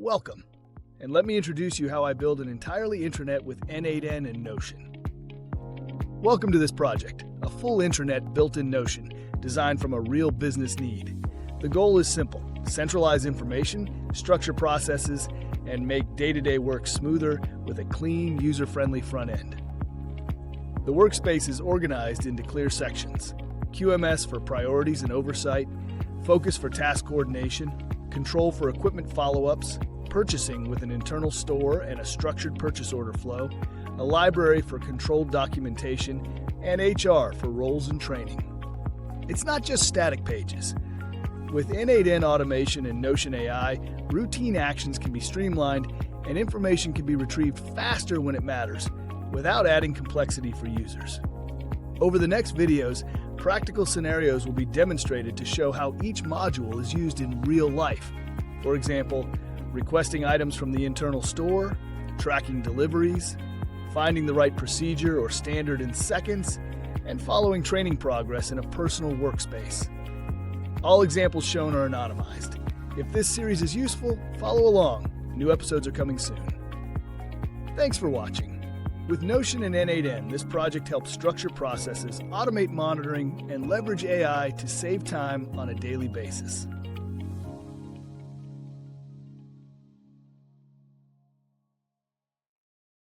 Welcome, and let me introduce you how I build an entirely intranet with N8N and Notion. Welcome to this project, a full intranet built in Notion, designed from a real business need. The goal is simple: centralize information, structure processes, and make day-to-day work smoother with a clean, user-friendly front end. The workspace is organized into clear sections: QMS for priorities and oversight, focus for task coordination, control for equipment follow-ups, purchasing with an internal store and a structured purchase order flow, a library for controlled documentation, and HR for roles and training. It's not just static pages. With N8N automation and Notion AI, routine actions can be streamlined and information can be retrieved faster when it matters, without adding complexity for users. Over the next videos, practical scenarios will be demonstrated to show how each module is used in real life. For example, requesting items from the internal store, tracking deliveries, finding the right procedure or standard in seconds, and following training progress in a personal workspace. All examples shown are anonymized. If this series is useful, follow along. New episodes are coming soon. Thanks for watching. With Notion and N8N, this project helps structure processes, automate monitoring, and leverage AI to save time on a daily basis.